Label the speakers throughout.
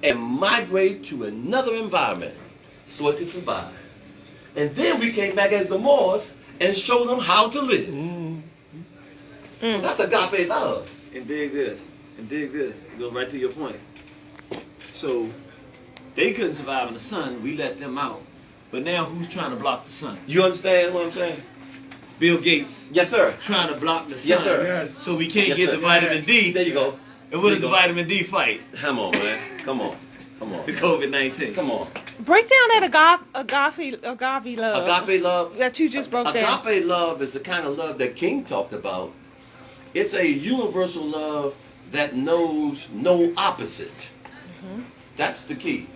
Speaker 1: and migrate to another environment so it can survive. And then we came back as the Moors and showed them how to live. So that's agape love.
Speaker 2: And dig this. Go right to your point. So they couldn't survive in the sun. We let them out. But now who's trying to block the sun?
Speaker 1: You understand what I'm saying?
Speaker 2: Bill Gates.
Speaker 1: Yes, sir.
Speaker 2: Trying to block the sun.
Speaker 1: Yes, sir.
Speaker 3: Yes.
Speaker 2: So we can't
Speaker 1: Yes,
Speaker 2: get
Speaker 1: sir.
Speaker 2: the vitamin D.
Speaker 1: There you go.
Speaker 2: And what is the vitamin D fight?
Speaker 1: Come on, man. Come on.
Speaker 2: The COVID-19.
Speaker 1: Come on.
Speaker 4: Break down that agape love.
Speaker 1: Agape love.
Speaker 4: That you just broke down.
Speaker 1: Agape love is the kind of love that King talked about. It's a universal love that knows no opposite. That's the key.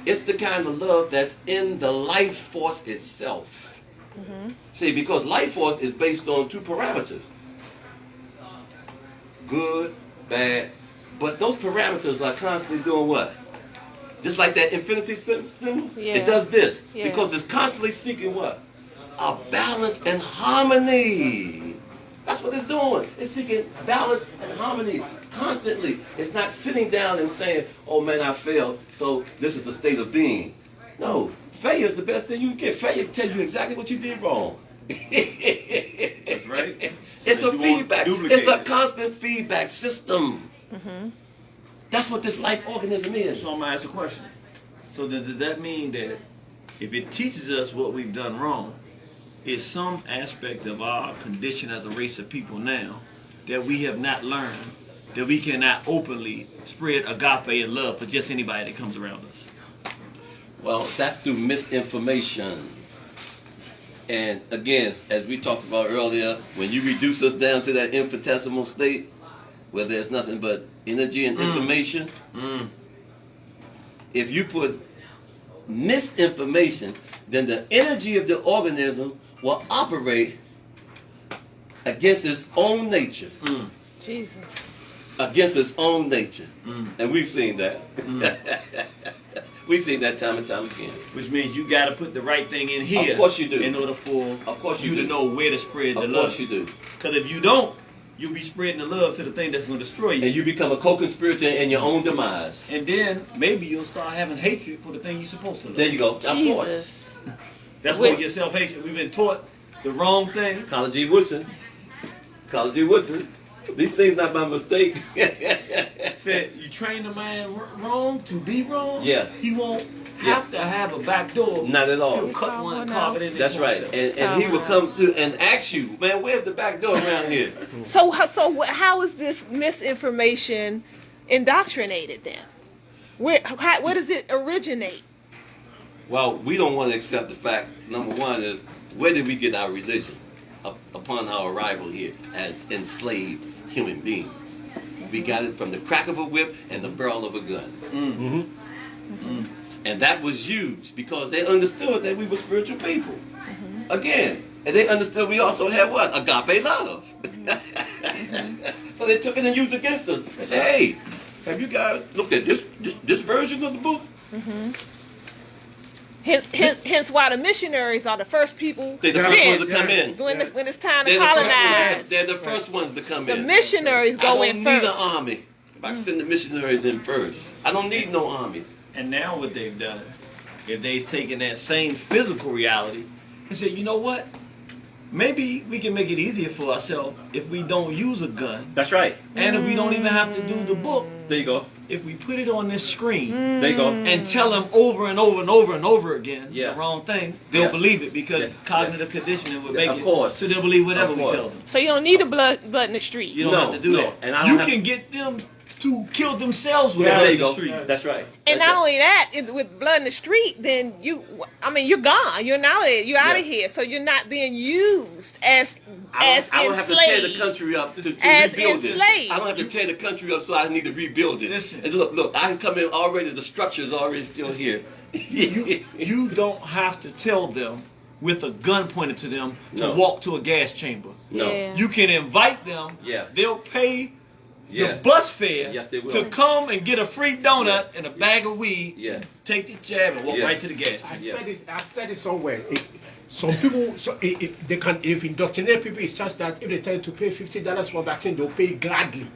Speaker 1: It's the kind of love that's in the life force itself. See, because life force is based on two parameters. Good, bad. But those parameters are constantly doing what? Just like that infinity symbol,
Speaker 4: Yeah.
Speaker 1: it does this.
Speaker 4: Yeah.
Speaker 1: Because it's constantly seeking what? A balance and harmony. That's what it's doing. It's seeking balance and harmony constantly. It's not sitting down and saying, oh man, I failed, so this is a state of being. No, failure is the best thing you can get. Failure tells you exactly what you did wrong.
Speaker 2: That's right.
Speaker 1: It's
Speaker 2: So
Speaker 1: a
Speaker 2: that you won't
Speaker 1: feedback.
Speaker 2: duplicate
Speaker 1: It's a
Speaker 2: it.
Speaker 1: constant feedback system. That's what this life organism is.
Speaker 2: So I'm going to ask a question. So does that mean that if it teaches us what we've done wrong, is some aspect of our condition as a race of people now that we have not learned, that we cannot openly spread agape and love for just anybody that comes around us?
Speaker 1: Well, that's through misinformation. And again, as we talked about earlier, when you reduce us down to that infinitesimal state where there's nothing but energy and information, if you put misinformation, then the energy of the organism will operate against its own nature.
Speaker 4: Jesus.
Speaker 1: Against its own nature. And we've seen that. We've seen that time and time again.
Speaker 2: Which means you got to put the right thing in here.
Speaker 1: Of course you do.
Speaker 2: In order for
Speaker 1: Of course you
Speaker 2: you to
Speaker 1: do.
Speaker 2: know where to spread the
Speaker 1: Of
Speaker 2: love.
Speaker 1: course you do.
Speaker 2: Because if you don't, you'll be spreading the love to the thing that's going to destroy you.
Speaker 1: And you become a co-conspirator in your own demise.
Speaker 2: And then maybe you'll start having hatred for the thing you're supposed to love.
Speaker 1: There you go. Of course.
Speaker 4: Jesus.
Speaker 2: That's why we get self-hatred. We've been taught the wrong thing.
Speaker 1: Colin G. Woodson. Colin G. Woodson. These things not by mistake.
Speaker 2: That you train a man wrong to be wrong.
Speaker 1: Yeah.
Speaker 2: He won't have to have a back door.
Speaker 1: Not at all.
Speaker 2: He'll cut one and carve it in.
Speaker 1: That's right. And he will come through and ask you, man, where's the back door around here?
Speaker 4: So how is this misinformation indoctrinated then? Where does it originate?
Speaker 1: Well, we don't want to accept the fact, number one, is where did we get our religion upon our arrival here as enslaved human beings? We got it from the crack of a whip and the barrel of a gun. And that was used because they understood that we were spiritual people. Again, and they understood we also had what? Agape love. So they took it and used it against us. They said, hey, have you guys looked at this version of the book?
Speaker 4: Hence why the missionaries are the first people.
Speaker 1: They're the first ones to come in.
Speaker 4: When it's time to
Speaker 1: They're
Speaker 4: colonize.
Speaker 1: They're the first ones to come in.
Speaker 4: The missionaries go in
Speaker 1: I don't need
Speaker 4: first.
Speaker 1: an army. If I send the missionaries in first, I don't need no army.
Speaker 2: And now what they've done, if they've taken that same physical reality and said, you know what? Maybe we can make it easier for ourselves if we don't use a gun.
Speaker 1: That's right.
Speaker 2: And if we don't even have to do the book.
Speaker 1: There you go.
Speaker 2: If we put it on this screen
Speaker 1: There you go.
Speaker 2: and tell them over and over and over and over again
Speaker 1: Yeah.
Speaker 2: the wrong thing, they'll
Speaker 1: Yes.
Speaker 2: believe it because
Speaker 1: Yes.
Speaker 2: cognitive conditioning will
Speaker 1: Yeah,
Speaker 2: make
Speaker 1: of
Speaker 2: it.
Speaker 1: course.
Speaker 2: So they'll believe whatever
Speaker 1: Of
Speaker 2: we
Speaker 1: course.
Speaker 2: tell them.
Speaker 4: So you don't need a blood in the street.
Speaker 2: You don't
Speaker 1: No,
Speaker 2: have to do
Speaker 1: no.
Speaker 2: that.
Speaker 1: And I
Speaker 2: you
Speaker 1: don't
Speaker 2: can get them to kill themselves with
Speaker 1: Yeah,
Speaker 2: blood
Speaker 1: there
Speaker 2: in
Speaker 1: you
Speaker 2: the
Speaker 1: go.
Speaker 2: street.
Speaker 1: That's right.
Speaker 4: And
Speaker 1: That's
Speaker 4: not only that, with blood in the street, then you're gone. You're out
Speaker 1: Yeah.
Speaker 4: of here. So you're not being used as
Speaker 1: I don't have to tear the
Speaker 4: enslaved.
Speaker 1: country up to
Speaker 4: As
Speaker 1: rebuild it.
Speaker 4: enslaved.
Speaker 1: I don't have to tear the country up, so I need to rebuild it.
Speaker 2: Listen.
Speaker 1: And look, I can come in already. The structure is already still here.
Speaker 2: You don't have to tell them with a gun pointed to them to
Speaker 1: No.
Speaker 2: walk to a gas chamber.
Speaker 1: No.
Speaker 4: Yeah.
Speaker 2: You can invite them.
Speaker 1: Yeah.
Speaker 2: They'll pay
Speaker 1: Yeah.
Speaker 2: the bus fare
Speaker 1: Yes, they will.
Speaker 2: to come and get a free donut and a bag of weed.
Speaker 1: Yeah.
Speaker 2: Take the jab and walk
Speaker 1: Yeah.
Speaker 2: right to the gas
Speaker 3: I
Speaker 2: station.
Speaker 3: said it somewhere. Some people, if indoctrinate people, it's just that if they tell you to pay $50 for vaccine, they'll pay gladly.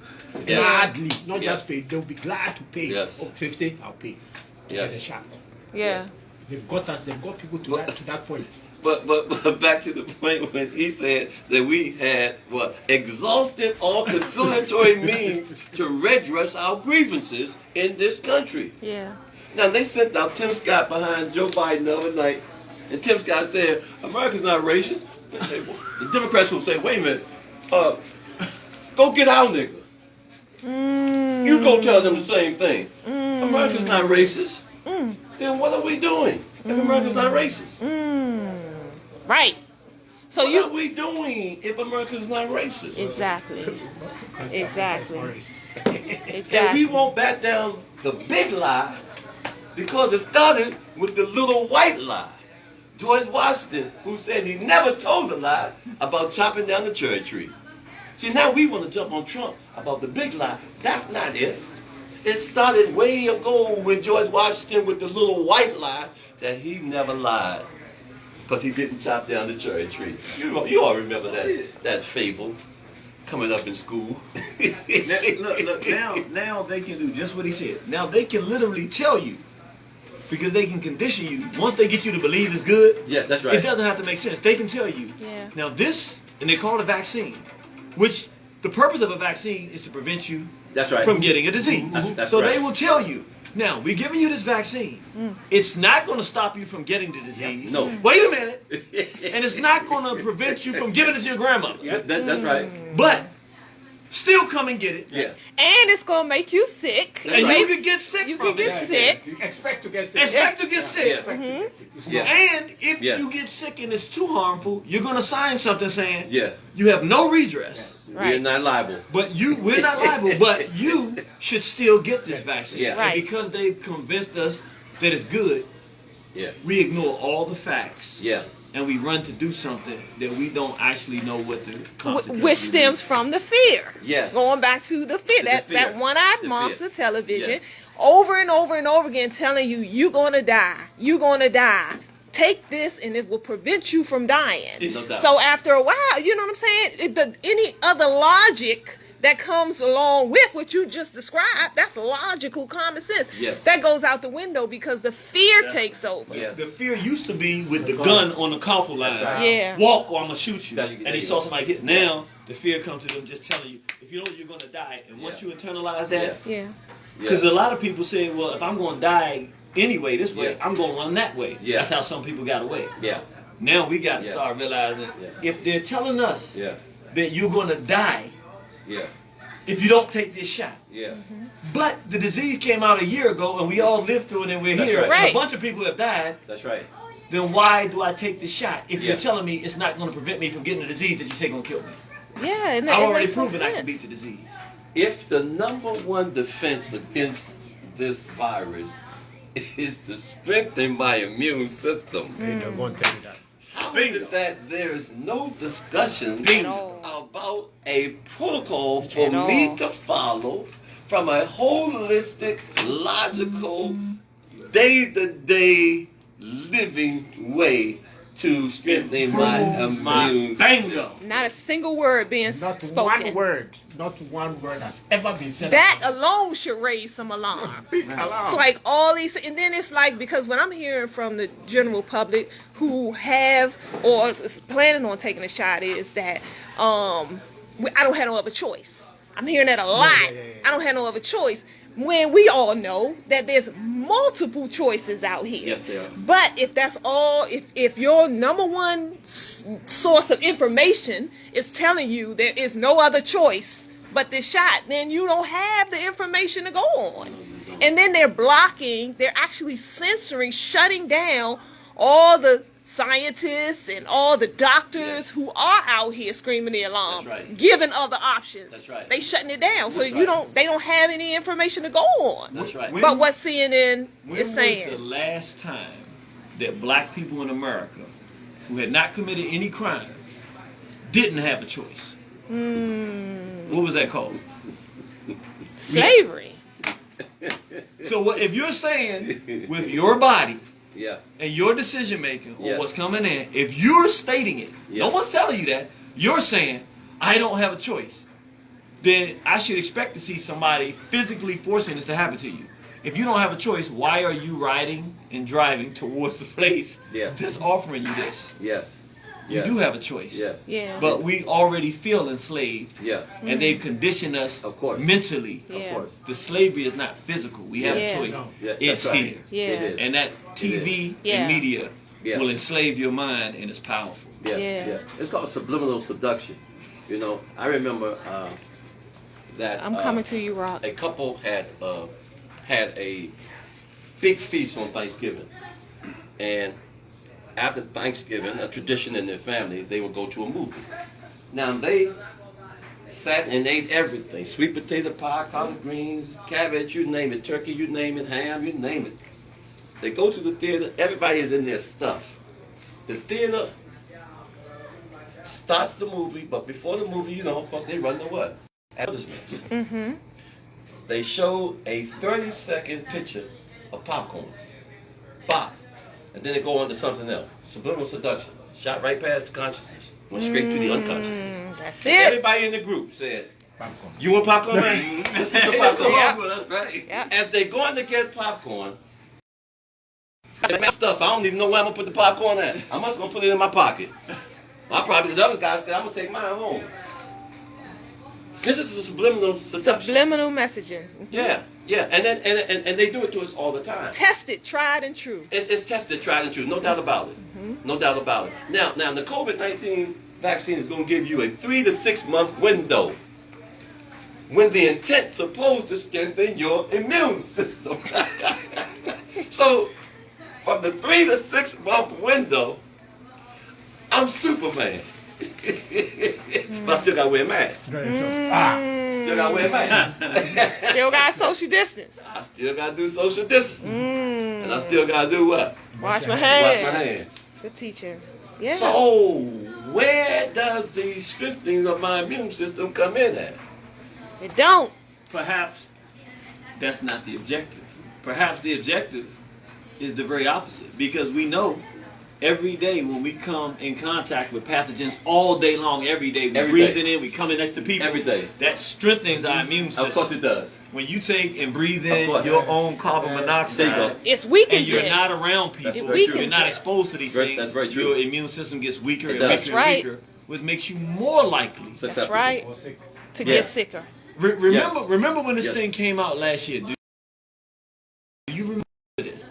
Speaker 3: gladly, not
Speaker 1: Yes.
Speaker 3: just pay. They'll be glad to pay.
Speaker 1: Yes.
Speaker 3: Oh, 50, I'll pay. To
Speaker 1: Yes.
Speaker 3: get a shot.
Speaker 4: Yeah.
Speaker 3: They've got us. They've got people to that point.
Speaker 1: But back to the point when he said that we had exhausted all conciliatory means to redress our grievances in this country.
Speaker 4: Yeah.
Speaker 1: Now they sent out Tim Scott behind Joe Biden the other night, and Tim Scott said America's not racist. They say, well, the Democrats will say, wait a minute, go get our nigga. You go tell them the same thing. America's not racist. Then what are we doing if America's not racist?
Speaker 4: Right. So
Speaker 1: What are we doing if America's not racist?
Speaker 4: Exactly. Exactly.
Speaker 1: And
Speaker 4: Exactly.
Speaker 1: we won't back down the big lie because it started with the little white lie. George Washington, who said he never told a lie about chopping down the cherry tree. See, now we want to jump on Trump about the big lie. That's not it. It started way ago with George Washington with the little white lie that he never lied because he didn't chop down the cherry tree. You all remember that fable coming up in school.
Speaker 2: Look, now they can do just what he said. Now they can literally tell you, because they can condition you. Once they get you to believe it's good,
Speaker 1: Yeah, that's right.
Speaker 2: it doesn't have to make sense. They can tell you.
Speaker 4: Yeah.
Speaker 2: Now this, and they call it a vaccine, which the purpose of a vaccine is to prevent you
Speaker 1: That's right.
Speaker 2: from getting a disease.
Speaker 1: That's
Speaker 2: So
Speaker 1: right.
Speaker 2: they will tell you, now, we're giving you this vaccine. It's not going to stop you from getting the disease.
Speaker 1: No.
Speaker 2: Wait a minute. And it's not going to prevent you from giving it to your grandmother.
Speaker 1: That's right.
Speaker 2: But still come and get it.
Speaker 1: Yeah.
Speaker 4: And it's gonna make you sick.
Speaker 2: And
Speaker 1: right.
Speaker 2: you can get sick
Speaker 4: You
Speaker 2: from
Speaker 4: can get
Speaker 2: it.
Speaker 4: sick.
Speaker 3: You expect to get sick.
Speaker 2: Expect to get sick.
Speaker 3: Expect to get sick. It's
Speaker 1: Yeah.
Speaker 3: not-
Speaker 2: And if
Speaker 1: Yeah.
Speaker 2: you get sick and it's too harmful, you're going to sign something saying
Speaker 1: Yeah.
Speaker 2: you have no redress.
Speaker 1: We're
Speaker 4: Right.
Speaker 1: not liable.
Speaker 2: But we're not liable, but you should still get this vaccine.
Speaker 1: Yeah.
Speaker 4: Right.
Speaker 2: And because they've convinced us that it's good,
Speaker 1: Yeah.
Speaker 2: we ignore all the facts.
Speaker 1: Yeah.
Speaker 2: And we run to do something that we don't actually know what the consequences
Speaker 4: Which stems from the fear.
Speaker 1: Yes.
Speaker 4: Going back to the fear.
Speaker 1: The
Speaker 4: That
Speaker 1: fear.
Speaker 4: one-eyed
Speaker 1: The
Speaker 4: monster
Speaker 1: fear.
Speaker 4: television.
Speaker 1: Yeah.
Speaker 4: Over and over and over again telling you, you're gonna die. You're gonna die. Take this and it will prevent you from dying.
Speaker 1: No doubt.
Speaker 4: So after a while, you know what I'm saying? Any other logic that comes along with what you just described, that's logical common sense.
Speaker 1: Yes.
Speaker 4: That goes out the window because the fear takes over.
Speaker 1: Yeah.
Speaker 2: The fear used to be with the gun on the coffle line.
Speaker 1: right.
Speaker 4: Yeah.
Speaker 2: Walk or I'm going to shoot you.
Speaker 1: There you
Speaker 2: And he
Speaker 1: go.
Speaker 2: saw somebody get. Now, the fear comes to them just telling you, if you know you're going to die. And once
Speaker 1: Yeah.
Speaker 2: you internalize that,
Speaker 4: Yeah.
Speaker 2: because a lot of people say, well, if I'm going to die anyway this way,
Speaker 1: Yeah.
Speaker 2: I'm going to run that way.
Speaker 1: Yeah.
Speaker 2: That's how some people got away.
Speaker 1: Yeah.
Speaker 2: Now we got to
Speaker 1: Yeah.
Speaker 2: start realizing
Speaker 1: Yeah.
Speaker 2: if they're telling us
Speaker 1: Yeah.
Speaker 2: that you're going to die
Speaker 1: Yeah.
Speaker 2: if you don't take this shot.
Speaker 1: Yeah.
Speaker 2: But the disease came out a year ago and we all lived through it and we're
Speaker 1: That's
Speaker 2: here.
Speaker 1: right.
Speaker 2: And
Speaker 4: Right.
Speaker 2: a bunch of people have died.
Speaker 1: That's right.
Speaker 2: Then why do I take the shot if
Speaker 1: Yeah.
Speaker 2: you're telling me it's not going to prevent me from getting the disease that you say going to kill me?
Speaker 4: Yeah, and
Speaker 2: I've
Speaker 4: it
Speaker 2: already
Speaker 4: makes no
Speaker 2: proven I can
Speaker 4: sense.
Speaker 2: beat the disease.
Speaker 1: If the number one defense against this virus is to strengthen my immune system,
Speaker 3: They're going to tell you that.
Speaker 1: how is it that there is no discussion
Speaker 4: Bingo.
Speaker 1: about a protocol for
Speaker 4: At
Speaker 1: me
Speaker 4: all.
Speaker 1: to follow from a holistic, logical, day-to-day living way to strengthen my
Speaker 2: My
Speaker 1: immune
Speaker 2: bingo.
Speaker 4: Not a single word being
Speaker 3: Not
Speaker 4: spoken.
Speaker 3: not one word has ever been said.
Speaker 4: That alone should raise some alarm.
Speaker 3: Big alarm.
Speaker 4: It's like all these, and then it's like, because when I'm hearing from the general public who have or is planning on taking a shot, is that I don't have no other choice. I'm hearing that a lot.
Speaker 3: yeah.
Speaker 4: I don't have no other choice. When we all know that there's multiple choices out here.
Speaker 1: Yes, there are.
Speaker 4: But if that's all, if your number one source of information is telling you there is no other choice but this shot, then you don't have the information to go on. And then they're actually censoring, shutting down all the scientists and all the doctors who are out here screaming the alarm,
Speaker 1: That's right.
Speaker 4: giving other options.
Speaker 1: That's right.
Speaker 4: They shutting it down, so
Speaker 1: That's
Speaker 4: they
Speaker 1: right.
Speaker 4: don't have any information to go on.
Speaker 1: That's right.
Speaker 2: When-
Speaker 4: But what CNN
Speaker 2: When
Speaker 4: is
Speaker 2: was
Speaker 4: saying.
Speaker 2: the last time that black people in America who had not committed any crime didn't have a choice? What was that called?
Speaker 4: Slavery.
Speaker 2: So if you're saying with your body
Speaker 1: Yeah.
Speaker 2: and your decision making or
Speaker 1: Yes.
Speaker 2: what's coming in, if you're stating it, no
Speaker 1: Yes.
Speaker 2: one's telling you that, you're saying, I don't have a choice. then I should expect to see somebody physically forcing this to happen to you. If you don't have a choice, why are you riding and driving towards the place that's offering you this?
Speaker 1: Yes.
Speaker 2: You do have a choice.
Speaker 1: Yes.
Speaker 4: Yeah.
Speaker 2: But we already feel enslaved.
Speaker 1: Yeah.
Speaker 2: And they've conditioned us
Speaker 1: Of course.
Speaker 2: mentally.
Speaker 4: Yeah.
Speaker 1: Of course.
Speaker 2: The slavery is not physical. We have
Speaker 4: Yeah.
Speaker 2: a choice.
Speaker 3: No.
Speaker 1: Yeah,
Speaker 2: It's
Speaker 1: that's right.
Speaker 2: here.
Speaker 4: Yeah.
Speaker 1: It is.
Speaker 2: And that TV
Speaker 4: Yeah.
Speaker 2: and media
Speaker 1: Yeah.
Speaker 2: will enslave your mind, and it's powerful.
Speaker 1: Yeah,
Speaker 4: Yeah.
Speaker 1: yeah. It's called subliminal seduction. You know, I remember that
Speaker 4: I'm coming to you, Rock.
Speaker 1: a couple had a big feast on Thanksgiving, and after Thanksgiving, a tradition in their family, they would go to a movie. Now they sat and ate everything: sweet potato pie, collard greens, cabbage, you name it, turkey, you name it, ham, you name it. They go to the theater. Everybody is in their stuff. The theater starts the movie, but before the movie, you know, of course, they run the what? Advertisements.
Speaker 4: Mm-hmm.
Speaker 1: They show a 30-second picture of popcorn. Bop. And then they go on to something else. Subliminal seduction. Shot right past the consciousness. Went straight to the unconsciousness.
Speaker 4: That's
Speaker 1: And
Speaker 4: it.
Speaker 1: everybody in the group said,
Speaker 3: Popcorn.
Speaker 1: "You want popcorn, man? Let's get some popcorn."
Speaker 4: Yeah.
Speaker 2: That's right.
Speaker 4: Yeah.
Speaker 1: As they going to get popcorn, that stuff, I don't even know where I'm going to put the popcorn at. I'm just going to put it in my pocket. The other guy said, I'm going to take mine home. This is a subliminal seduction.
Speaker 4: Subliminal messaging.
Speaker 1: Yeah, yeah. And then and they do it to us all the time.
Speaker 4: Tested, tried, and true.
Speaker 1: It's tested, tried, and true. No doubt about it. No doubt about it. Now, the COVID-19 vaccine is going to give you a 3 to 6 month window when the intent's supposed to strengthen your immune system. So, from the 3 to 6 month window, I'm Superman. But I still got to wear a mask.
Speaker 3: Still
Speaker 1: Still got to wear a mask.
Speaker 4: Still got social distance.
Speaker 1: I still got to do social distancing. And I still got to do what?
Speaker 4: Wash my hands.
Speaker 1: Wash my hands.
Speaker 4: Good teacher. Yeah.
Speaker 1: So, where does the strengthening of my immune system come in at?
Speaker 4: It don't.
Speaker 2: Perhaps that's not the objective. Perhaps the objective is the very opposite, because we know every day when we come in contact with pathogens all day long, every day, we're breathing in, we come in next to people.
Speaker 1: Every day.
Speaker 2: That strengthens our immune system.
Speaker 1: Of course it does.
Speaker 2: When you take and breathe
Speaker 1: Of
Speaker 2: in
Speaker 1: course.
Speaker 2: your own carbon
Speaker 1: There you
Speaker 2: monoxide,
Speaker 1: go.
Speaker 4: It's weakened
Speaker 2: and you're
Speaker 4: it.
Speaker 2: not around people,
Speaker 1: That's
Speaker 4: very true.
Speaker 2: you're not exposed to these
Speaker 1: Very-
Speaker 2: things,
Speaker 1: that's very true.
Speaker 2: your immune system gets weaker
Speaker 1: It
Speaker 2: and
Speaker 1: does.
Speaker 2: weaker
Speaker 4: That's
Speaker 2: and
Speaker 4: right.
Speaker 2: weaker, which makes you more likely.
Speaker 4: That's right. To
Speaker 1: Yeah.
Speaker 4: get sicker.
Speaker 2: Remember when this
Speaker 1: Yes.
Speaker 2: thing came out last year? Do you remember this?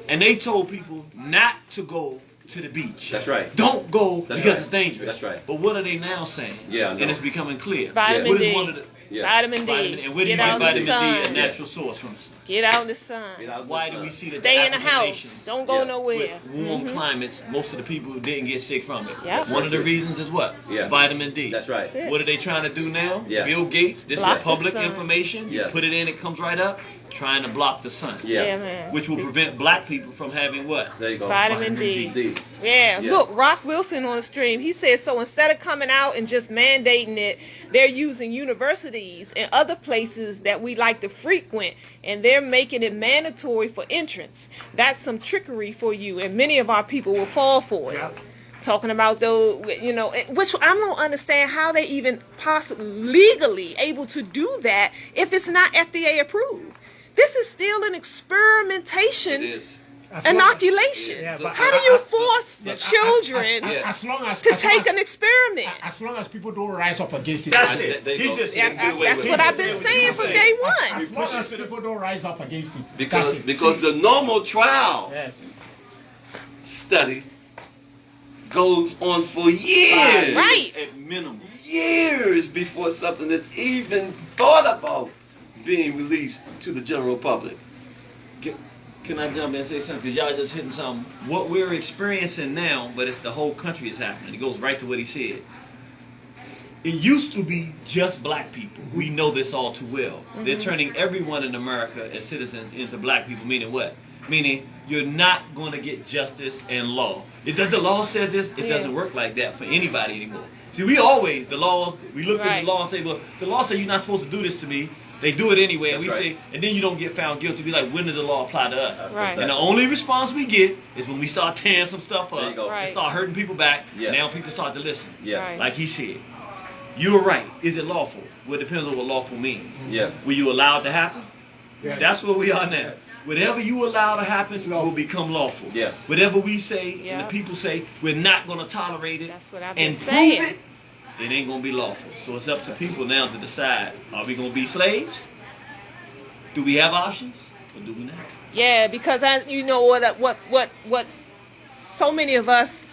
Speaker 2: And they told people not to go to the beach.
Speaker 1: That's right.
Speaker 2: Don't go
Speaker 1: That's
Speaker 2: because
Speaker 1: right.
Speaker 2: it's dangerous.
Speaker 1: That's right.
Speaker 2: But what are they now saying?
Speaker 1: Yeah, I know.
Speaker 2: And it's becoming clear.
Speaker 4: Vitamin
Speaker 2: What is
Speaker 4: D.
Speaker 2: one of the
Speaker 4: Vitamin D.
Speaker 2: vitamin? And where do you
Speaker 4: Get out
Speaker 2: get
Speaker 4: in the
Speaker 2: vitamin D, a
Speaker 4: sun.
Speaker 2: natural source from the sun?
Speaker 4: Get out in the sun.
Speaker 2: Why do we see that
Speaker 4: Stay in the
Speaker 2: African
Speaker 4: house.
Speaker 2: nations
Speaker 4: Don't go
Speaker 1: Yeah.
Speaker 4: nowhere.
Speaker 2: with warm climates, most of the people didn't get sick from it?
Speaker 4: Yep.
Speaker 2: One of the reasons is what?
Speaker 1: Yeah.
Speaker 2: Vitamin D.
Speaker 1: That's right.
Speaker 4: That's it.
Speaker 2: What are they trying to do now?
Speaker 1: Yeah.
Speaker 2: Bill Gates, this
Speaker 4: Block
Speaker 2: is
Speaker 4: the
Speaker 2: public
Speaker 4: sun.
Speaker 2: information. You
Speaker 1: Yes.
Speaker 2: put it in, it comes right up. Trying to block the sun.
Speaker 1: Yeah.
Speaker 4: Yeah, man.
Speaker 2: Which will prevent black people from having what?
Speaker 1: There you go.
Speaker 4: Vitamin D.
Speaker 1: D.
Speaker 4: Yeah.
Speaker 1: Yeah.
Speaker 4: Look, Rock Wilson on the stream, he said, so instead of coming out and just mandating it, they're using universities and other places that we like to frequent, and they're making it mandatory for entrance. That's some trickery for you, and many of our people will fall for it.
Speaker 3: Yep.
Speaker 4: Talking about those, you know, which I don't understand how they even possibly legally able to do that if it's not FDA approved. This is still an experimentation.
Speaker 1: It is.
Speaker 4: Inoculation.
Speaker 3: Yeah, but
Speaker 4: How do you force children
Speaker 3: as long as
Speaker 4: to take an experiment?
Speaker 3: as long as people don't rise up against it.
Speaker 2: That's
Speaker 3: as-
Speaker 2: it.
Speaker 1: They
Speaker 2: He
Speaker 1: go.
Speaker 2: just-
Speaker 1: They can do away
Speaker 4: That's
Speaker 1: with
Speaker 4: what
Speaker 1: it.
Speaker 4: I've been saying from day one.
Speaker 3: As long as people don't rise up against it.
Speaker 1: Because
Speaker 3: that's it.
Speaker 1: because the normal trial
Speaker 3: Yes.
Speaker 1: study goes on for years.
Speaker 4: Right.
Speaker 2: At minimum.
Speaker 1: Years before something is even thought about being released to the general public.
Speaker 2: Can I jump in and say something? Because y'all just hitting something. What we're experiencing now, but it's the whole country is happening. It goes right to what he said. It used to be just black people. We know this all too well. They're turning everyone in America as citizens into black people, meaning what? Meaning you're not going to get justice and law. It does, the law says this, it doesn't work like that for anybody anymore. See, we always, the laws, we look at
Speaker 4: Right.
Speaker 2: the law and say, well, the law says you're not supposed to do this to me. They do it anyway, and
Speaker 1: That's
Speaker 2: we
Speaker 1: right.
Speaker 2: say, and then you don't get found guilty. Be like, when does the law apply to us?
Speaker 4: Right.
Speaker 2: And the only response we get is when we start tearing some stuff
Speaker 1: There you
Speaker 2: up
Speaker 1: go.
Speaker 4: Right.
Speaker 2: and start hurting people back.
Speaker 1: Yeah.
Speaker 2: Now people start to listen.
Speaker 1: Yes.
Speaker 4: Right.
Speaker 2: Like he said. You're right. Is it lawful? Well, it depends on what lawful means.
Speaker 1: Yes.
Speaker 2: Were you allowed to happen?
Speaker 3: Yes.
Speaker 2: That's where we are now. Whatever you allow to happen will become lawful.
Speaker 1: Yes.
Speaker 2: Whatever we say and
Speaker 4: Yeah.
Speaker 2: the people say, we're not going to tolerate it.
Speaker 4: That's what I've been
Speaker 2: and
Speaker 4: saying.
Speaker 2: prove it ain't going to be lawful. So it's up to people now to decide, are we going to be slaves? Do we have options or do we not?
Speaker 4: Yeah, because you know what so many of us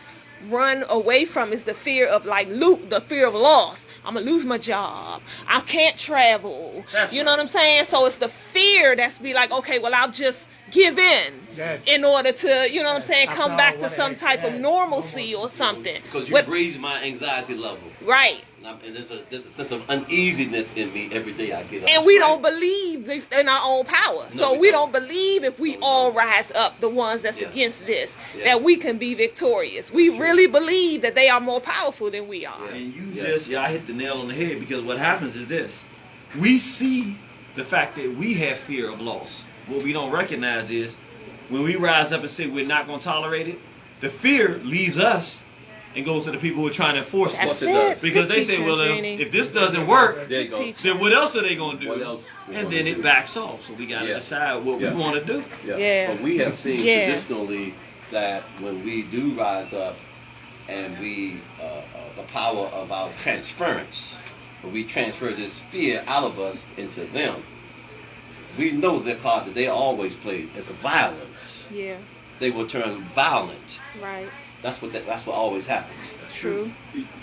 Speaker 4: run away from is the fear of the fear of loss. I'm gonna lose my job. I can't travel.
Speaker 2: That's
Speaker 4: You know what I'm saying? So it's the fear that's be like, okay, well, I'll just give in
Speaker 3: Yes.
Speaker 4: in order to, you know what I'm saying,
Speaker 3: After
Speaker 4: come
Speaker 3: all,
Speaker 4: back to
Speaker 3: what
Speaker 4: some
Speaker 3: it-
Speaker 4: type of
Speaker 3: yes,
Speaker 4: normalcy or something.
Speaker 1: Because
Speaker 4: What-
Speaker 1: you've raised my anxiety level.
Speaker 4: right.
Speaker 1: And there's a sense of uneasiness in me every day I get up.
Speaker 4: And we don't believe in our own power.
Speaker 1: No,
Speaker 4: So
Speaker 1: we
Speaker 4: we
Speaker 1: don't.
Speaker 4: don't believe if we
Speaker 1: No, we
Speaker 4: all
Speaker 1: don't.
Speaker 4: rise up, the ones that's
Speaker 1: Yes.
Speaker 4: against this,
Speaker 1: Yes.
Speaker 4: that we can be victorious. We really believe that they are more powerful than we are.
Speaker 1: Yeah.
Speaker 2: And you
Speaker 1: Yes.
Speaker 2: y'all hit the nail on the head, because what happens is this. We see the fact that we have fear of loss. What we don't recognize is when we rise up and say we're not going to tolerate it, the fear leaves us and goes to the people who are trying to enforce
Speaker 4: That's
Speaker 2: it.
Speaker 4: it.
Speaker 2: Because
Speaker 4: Good
Speaker 2: they say,
Speaker 4: teacher,
Speaker 2: well,
Speaker 4: Jeannie.
Speaker 2: if this doesn't work,
Speaker 1: There you go.
Speaker 4: Teach.
Speaker 2: then what else are they going to do?
Speaker 1: What else we
Speaker 2: And
Speaker 1: gonna
Speaker 2: then
Speaker 1: do?
Speaker 2: it backs off. So we got to
Speaker 1: Yeah.
Speaker 2: decide what
Speaker 1: Yeah.
Speaker 2: we want to do.
Speaker 4: Yeah.
Speaker 1: But we have seen
Speaker 4: Yeah.
Speaker 1: traditionally that when we do rise up and we, the power of our transference, when we transfer this fear out of us into them, we know the card that they always played as a violence.
Speaker 4: Yeah,
Speaker 1: They will turn violent.
Speaker 4: right.
Speaker 1: That's what always happens.
Speaker 4: True.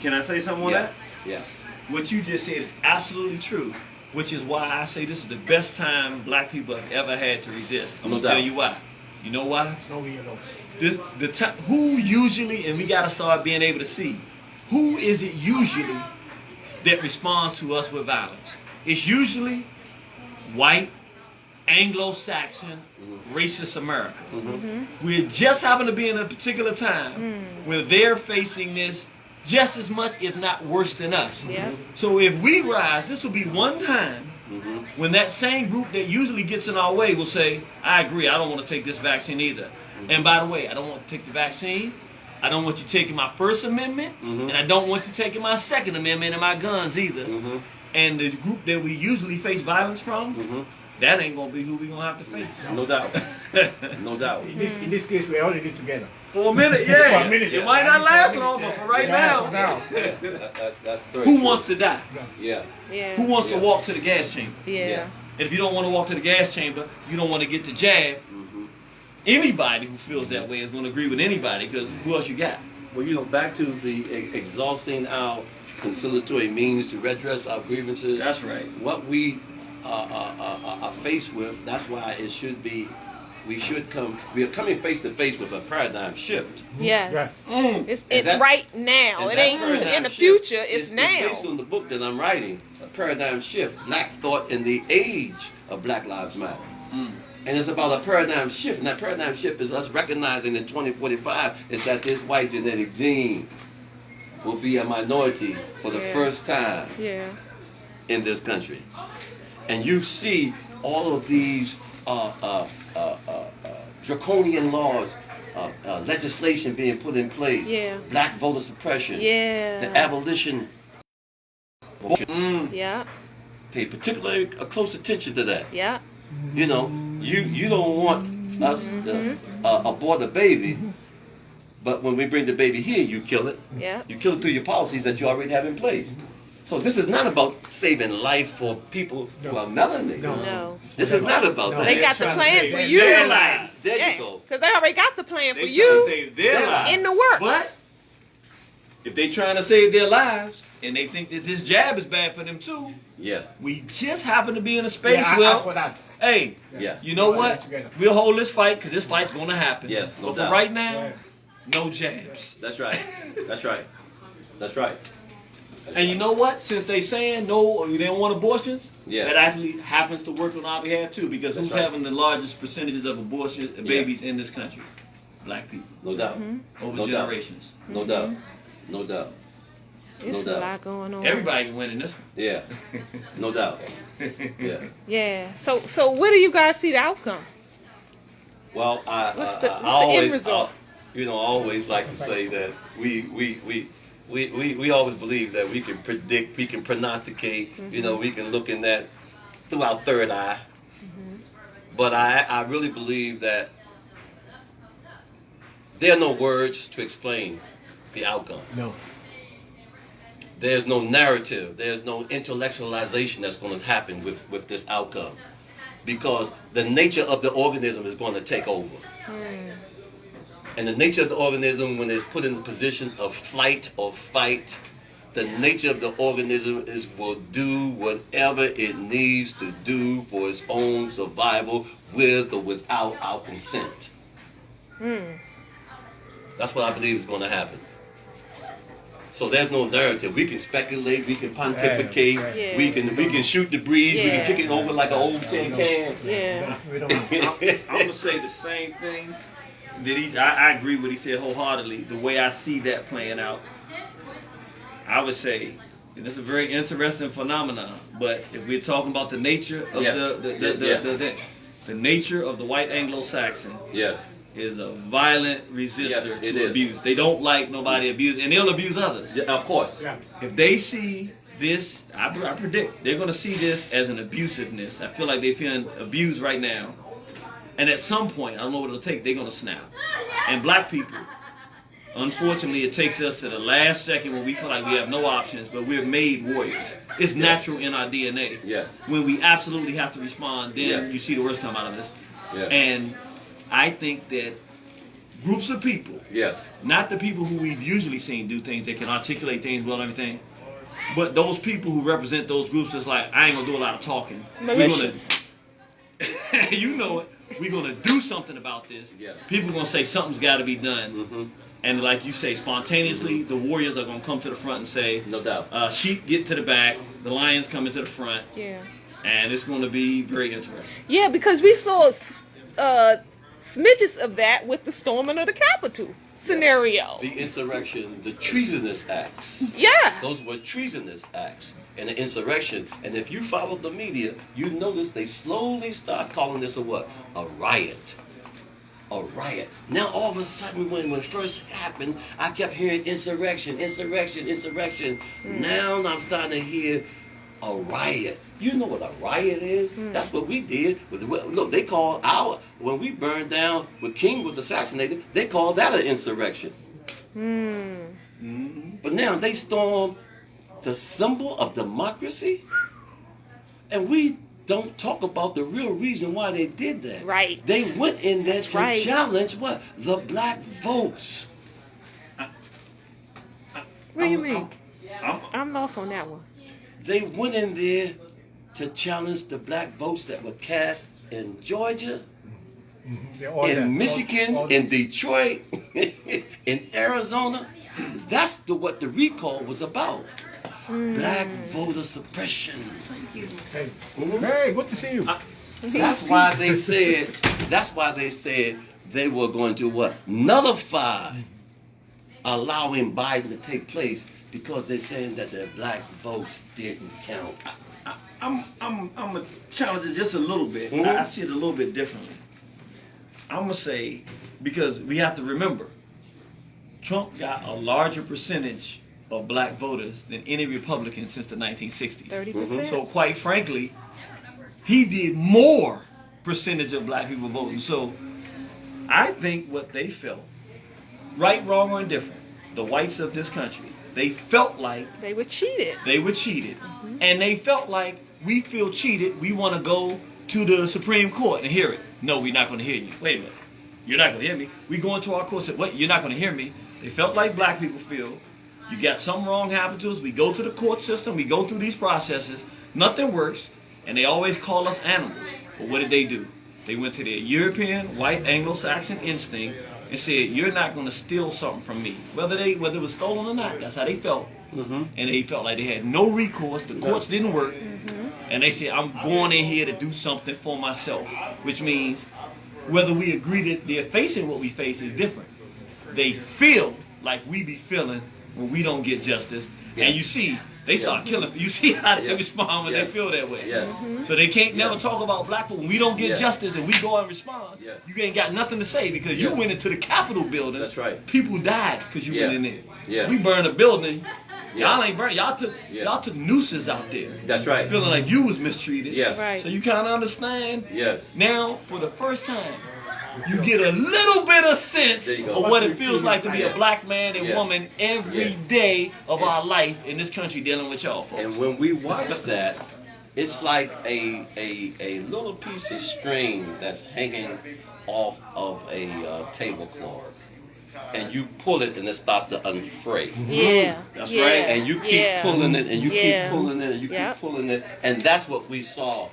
Speaker 2: Can I say something on
Speaker 1: Yeah.
Speaker 2: that?
Speaker 1: Yeah.
Speaker 2: What you just said is absolutely true, which is why I say this is the best time black people have ever had to resist. I'm
Speaker 1: No
Speaker 2: gonna tell
Speaker 1: doubt.
Speaker 2: you why. You know why?
Speaker 3: No, you know.
Speaker 2: The time who usually, and we gotta start being able to see, who is it usually that responds to us with violence? It's usually white, Anglo-Saxon, racist America. We just happen to be in a particular time where they're facing this just as much, if not worse than us.
Speaker 4: Yeah.
Speaker 2: So if we rise, this will be one time when that same group that usually gets in our way will say, I agree, I don't want to take this vaccine either. And by the way, I don't want to take the vaccine. I don't want you taking my First Amendment. And I don't want you taking my Second Amendment and my guns either. And the group that we usually face violence from, that ain't going to be who we're going to have to face.
Speaker 1: No doubt. No doubt.
Speaker 3: In this case, we're already together.
Speaker 2: For a minute, yeah.
Speaker 3: For a minute,
Speaker 2: It
Speaker 3: yeah.
Speaker 2: might not last long, but for right
Speaker 3: Yeah, for
Speaker 2: now,
Speaker 1: That's very
Speaker 2: who
Speaker 1: true.
Speaker 2: wants to die?
Speaker 1: Yeah.
Speaker 4: Yeah.
Speaker 2: Who wants to
Speaker 1: Yeah.
Speaker 2: walk to the gas chamber?
Speaker 4: Yeah.
Speaker 2: And if you don't want to walk to the gas chamber, you don't want to get the jab. Anybody who feels that way is going to agree with anybody, because who else you got?
Speaker 1: Well, back to the exhausting our conciliatory means to redress our grievances.
Speaker 2: That's right.
Speaker 1: What we are faced with, that's why it should be, we are coming face to face with a paradigm shift.
Speaker 4: Yes. It's
Speaker 1: And that-
Speaker 4: right now.
Speaker 1: And
Speaker 4: It
Speaker 1: that
Speaker 4: ain't
Speaker 1: paradigm
Speaker 4: in the
Speaker 1: shift
Speaker 4: future. It's
Speaker 1: is
Speaker 4: now.
Speaker 1: based on the book that I'm writing, A Paradigm Shift, Black Thought in the Age of Black Lives Matter. And it's about a paradigm shift, and that paradigm shift is us recognizing in 2045 is that this white genetic gene will be a minority for the
Speaker 4: Yeah.
Speaker 1: first time
Speaker 4: Yeah.
Speaker 1: in this country. And you see all of these draconian laws, legislation being put in place,
Speaker 4: Yeah.
Speaker 1: black voter suppression,
Speaker 4: Yeah.
Speaker 1: the abolition.
Speaker 4: Yeah.
Speaker 1: Pay particularly close attention to that.
Speaker 4: Yeah.
Speaker 1: You know, you don't want us to abort a baby, but when we bring the baby here, you kill it.
Speaker 4: Yeah.
Speaker 1: You kill it through your policies that you already have in place. So this is not about saving life for people who are melanated.
Speaker 4: No.
Speaker 1: This is not about that.
Speaker 4: They got the plan for you.
Speaker 2: Their lives.
Speaker 1: There
Speaker 4: Yeah.
Speaker 1: you go.
Speaker 4: Because they already got the plan for
Speaker 2: They trying to
Speaker 4: you
Speaker 2: save their lives.
Speaker 4: in the works.
Speaker 2: But if they trying to save their lives and they think that this jab is bad for them too,
Speaker 1: Yeah.
Speaker 2: we just happen to be in a space
Speaker 3: Yeah, I
Speaker 2: where,
Speaker 3: asked for that.
Speaker 2: hey,
Speaker 1: Yeah.
Speaker 2: you know
Speaker 3: We're
Speaker 2: what?
Speaker 3: together.
Speaker 2: We'll hold this fight because this fight's going to happen.
Speaker 1: Yes, no
Speaker 2: but
Speaker 1: doubt.
Speaker 2: for right now,
Speaker 3: Yeah.
Speaker 2: no jabs.
Speaker 1: That's right. That's right. That's right.
Speaker 2: And you know what? Since they saying no, or they don't want abortions,
Speaker 1: Yeah.
Speaker 2: that actually happens to work on our behalf too. Because
Speaker 1: That's
Speaker 2: who's
Speaker 1: right.
Speaker 2: having the largest percentages of abortion babies in this country? Black people.
Speaker 1: No doubt.
Speaker 2: Over
Speaker 1: No doubt.
Speaker 2: generations.
Speaker 1: No doubt. No doubt.
Speaker 4: It's
Speaker 1: No
Speaker 4: a
Speaker 1: doubt.
Speaker 4: lot going on.
Speaker 2: Everybody can win in this one.
Speaker 1: Yeah. No doubt. Yeah.
Speaker 4: Yeah. So where do you guys see the outcome?
Speaker 1: Well,
Speaker 4: What's the
Speaker 1: I
Speaker 4: end
Speaker 1: always,
Speaker 4: result?
Speaker 1: I always like to say that we we always believe that we can predict, we can prognosticate, you know, we can look in that through our third eye. But I really believe that there are no words to explain the outcome.
Speaker 3: No.
Speaker 1: There's no narrative. There's no intellectualization that's going to happen with this outcome. Because the nature of the organism is going to take over. And the nature of the organism, when it's put in the position of flight or fight, the nature of the organism will do whatever it needs to do for its own survival, with or without our consent. That's what I believe is going to happen. So there's no narrative. We can speculate, we can pontificate,
Speaker 4: Yeah.
Speaker 1: we can shoot the breeze, we can
Speaker 4: Yeah.
Speaker 1: kick it over like an old tin can.
Speaker 4: Yeah.
Speaker 3: We don't.
Speaker 2: I'm gonna say the same thing. I agree with what he said wholeheartedly. The way I see that playing out, I would say, and it's a very interesting phenomenon. But if we're talking about the nature of
Speaker 1: Yes.
Speaker 2: the nature of the white Anglo-Saxon,
Speaker 1: Yes.
Speaker 2: is a violent resistor
Speaker 1: Yes, it
Speaker 2: to
Speaker 1: is.
Speaker 2: abuse. They don't like nobody abused, and they'll abuse others.
Speaker 1: Yeah, of course.
Speaker 3: Yeah.
Speaker 2: If they see this, I predict they're going to see this as an abusiveness. I feel like they're feeling abused right now. And at some point, I don't know what it'll take, they're going to snap. And black people, unfortunately, it takes us to the last second when we feel like we have no options, but we're made warriors. It's natural in our DNA.
Speaker 1: Yes.
Speaker 2: When we absolutely have to respond, then
Speaker 1: Yeah.
Speaker 2: you see the worst come out of this.
Speaker 1: Yeah.
Speaker 2: And I think that groups of people,
Speaker 1: Yes.
Speaker 2: not the people who we've usually seen do things, that can articulate things well and everything, but those people who represent those groups is like, I ain't gonna do a lot of talking.
Speaker 4: Malicious.
Speaker 2: You know it. We're gonna do something about this.
Speaker 1: Yes.
Speaker 2: People gonna say something's got to be done,
Speaker 1: Mm-hmm.
Speaker 2: and like you say, spontaneously, the warriors are gonna come to the front and say,
Speaker 1: No doubt.
Speaker 2: sheep get to the back, the lions coming to the front,
Speaker 4: Yeah.
Speaker 2: and it's gonna be very interesting.
Speaker 4: Yeah, because we saw smidges of that with the storming of the Capitol scenario.
Speaker 1: The insurrection, the treasonous acts.
Speaker 4: Yeah.
Speaker 1: Those were treasonous acts in the insurrection. And if you follow the media, you notice they slowly start calling this a what? A riot. A riot. Now all of a sudden, when it first happened, I kept hearing insurrection, insurrection, insurrection. Now I'm starting to hear a riot. You know what a riot is? That's what we did. Look, they called when we burned down, when King was assassinated, they called that an insurrection. But now they stormed the symbol of democracy, and we don't talk about the real reason why they did that.
Speaker 4: Right.
Speaker 1: They went in there
Speaker 4: That's
Speaker 1: to
Speaker 4: right.
Speaker 1: challenge what? The black votes.
Speaker 4: What do you mean?
Speaker 2: I'm-
Speaker 4: I'm lost on that one.
Speaker 1: They went in there to challenge the black votes that were cast in Georgia, in Michigan, in Detroit, in Arizona. That's what the recall was about. Black voter suppression.
Speaker 3: Hey, hey, good to see you.
Speaker 1: That's why they said they were going to what? Nullify allowing Biden to take place, because they're saying that the black votes didn't count.
Speaker 2: I'm gonna challenge it just a little bit.
Speaker 1: Mhm.
Speaker 2: I see it a little bit differently. I'm gonna say, because we have to remember, Trump got a larger percentage of black voters than any Republican since the 1960s.
Speaker 4: 30%.
Speaker 2: So quite frankly, he did more percentage of black people voting. So I think what they felt, right, wrong, or indifferent, the whites of this country, they felt like
Speaker 4: They were cheated.
Speaker 2: they were cheated. And they felt like, we feel cheated, we want to go to the Supreme Court and hear it. No, we're not going to hear you. Wait a minute. You're not going to hear me. We go into our court and say, wait, you're not going to hear me. They felt like black people feel, you got something wrong happen to us, we go to the court system, we go through these processes, nothing works, and they always call us animals. But what did they do? They went to their European, white, Anglo-Saxon instinct and said, you're not going to steal something from me. Whether it was stolen or not, that's how they felt. And they felt like they had no recourse, the courts didn't work, and they said, I'm going in here to do something for myself, which means whether we agree that they're facing what we face is different. They feel like we be feeling when we don't get justice, and you see, they start killing. You see how they respond when they
Speaker 1: Yes.
Speaker 2: feel that way.
Speaker 1: Yes.
Speaker 2: So they can't never talk about black people. When we don't get
Speaker 1: Yes.
Speaker 2: justice and we go and respond,
Speaker 1: Yes.
Speaker 2: you ain't got nothing to say because you
Speaker 1: Yes.
Speaker 2: went into the Capitol building.
Speaker 1: That's right.
Speaker 2: People died because you went in there.
Speaker 1: Yeah.
Speaker 2: We burned a building.
Speaker 1: Yeah.
Speaker 2: Y'all ain't burnt. Y'all took nooses out there.
Speaker 1: That's right.
Speaker 2: Feeling like you was mistreated.
Speaker 1: Yes.
Speaker 4: Right.
Speaker 2: So you kind of understand.
Speaker 1: Yes.
Speaker 2: Now, for the first time, you get a little bit of sense
Speaker 1: There you go.
Speaker 2: of what it feels like to be a black man and
Speaker 1: Yeah.
Speaker 2: woman every day of our life in this country dealing with y'all folks.
Speaker 1: And when we watch that, it's like a little piece of string that's hanging off of a tablecloth. And you pull it and it starts to unfray.
Speaker 4: Yeah.
Speaker 2: That's
Speaker 4: yeah,
Speaker 2: right.
Speaker 1: And you keep
Speaker 4: yeah.
Speaker 1: pulling it and you
Speaker 4: Yeah.
Speaker 1: keep pulling it and you
Speaker 4: Yep.
Speaker 1: keep pulling it. And that's what we saw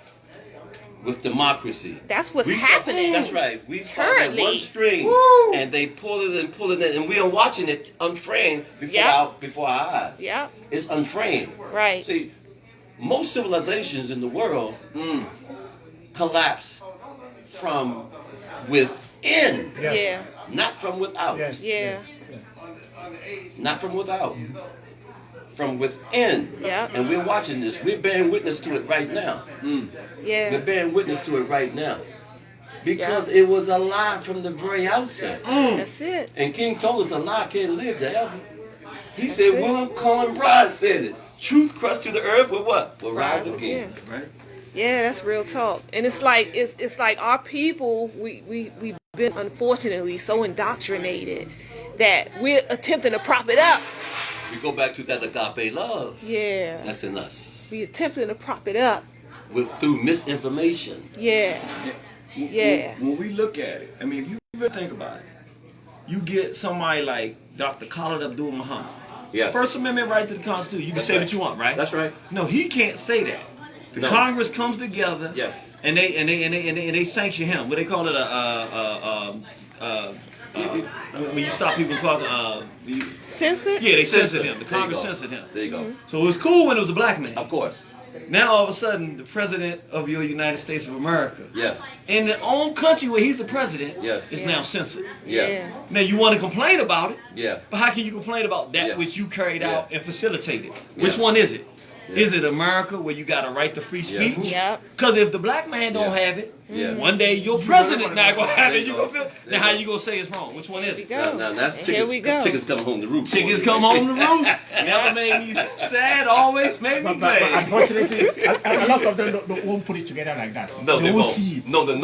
Speaker 1: with democracy.
Speaker 4: That's what's
Speaker 1: We saw-
Speaker 4: happening.
Speaker 1: That's right. We saw
Speaker 4: Currently.
Speaker 1: that one string,
Speaker 2: Woo.
Speaker 1: and they pull it and pulling it, and we are watching it unframed before our eyes.
Speaker 4: Yep.
Speaker 1: It's unframed.
Speaker 4: Right.
Speaker 1: See, most civilizations in the world collapse from within,
Speaker 4: Yeah.
Speaker 1: not from without.
Speaker 3: Yes.
Speaker 4: Yeah.
Speaker 1: Not from without. From within.
Speaker 4: Yeah.
Speaker 1: And we're watching this. We're bearing witness to it right now. We're
Speaker 4: Yeah.
Speaker 1: bearing witness to it right now. Because it was a lie from the very outset.
Speaker 4: That's it.
Speaker 1: And King told us a lie can't live forever. He
Speaker 4: That's
Speaker 1: said,
Speaker 4: it.
Speaker 1: William Cullen Bryant said it. Truth crushed to the earth will what? Will rise again.
Speaker 2: Right?
Speaker 4: Yeah, that's real talk. And it's like our people, we've been unfortunately so indoctrinated that we're attempting to prop it up.
Speaker 1: We go back to that agape love.
Speaker 4: Yeah.
Speaker 1: That's in us.
Speaker 4: We attempting to prop it up.
Speaker 1: Through misinformation.
Speaker 4: Yeah. Yeah.
Speaker 2: When we look at it, I mean, if you really think about it, you get somebody like Dr. Khalid Abdul Muhammad.
Speaker 1: Yes.
Speaker 2: First Amendment right to the Constitution. You can
Speaker 1: That's
Speaker 2: say
Speaker 1: right.
Speaker 2: what you want, right?
Speaker 1: That's right.
Speaker 2: No, he can't say that. The
Speaker 1: No.
Speaker 2: Congress comes together.
Speaker 1: Yes.
Speaker 2: And they sanction him. What they call it when you stop people talking.
Speaker 4: Censored?
Speaker 2: Yeah, they
Speaker 1: Censored.
Speaker 2: censored him. The
Speaker 1: There you
Speaker 2: Congress
Speaker 1: go.
Speaker 2: censored him.
Speaker 1: There you go.
Speaker 2: So it was cool when it was a black man.
Speaker 1: Of course.
Speaker 2: Now all of a sudden, the president of your United States of America,
Speaker 1: Yes.
Speaker 2: in their own country where he's the president,
Speaker 1: Yes.
Speaker 2: is
Speaker 4: Yeah.
Speaker 2: now censored.
Speaker 1: Yeah.
Speaker 2: Now you want to complain about it,
Speaker 1: Yeah.
Speaker 2: but how can you complain about that
Speaker 1: Yeah.
Speaker 2: which you carried
Speaker 1: Yeah.
Speaker 2: out and facilitated? Which
Speaker 1: Yeah.
Speaker 2: one is it?
Speaker 1: Yeah.
Speaker 2: Is it America where you got a right to free
Speaker 1: Yeah.
Speaker 2: speech?
Speaker 4: Yep.
Speaker 2: Because if the black man don't
Speaker 1: Yeah.
Speaker 2: have it,
Speaker 1: Yeah.
Speaker 2: one day your president not gonna have
Speaker 1: There
Speaker 2: it.
Speaker 1: you
Speaker 2: You
Speaker 1: go.
Speaker 2: gonna feel.
Speaker 1: There
Speaker 2: Now
Speaker 1: you
Speaker 2: how
Speaker 1: go.
Speaker 2: you gonna say it's wrong? Which one is it?
Speaker 4: Go.
Speaker 1: Now that's
Speaker 4: And
Speaker 1: chickens,
Speaker 4: here we go.
Speaker 1: chickens come home to roost.
Speaker 2: Chickens come home to roost. Never made me sad. Always made me
Speaker 3: But
Speaker 2: glad.
Speaker 3: unfortunately, a lot of them won't put it together like that.
Speaker 1: No, they
Speaker 3: won't
Speaker 1: won't.
Speaker 3: see it.
Speaker 1: No, they
Speaker 3: see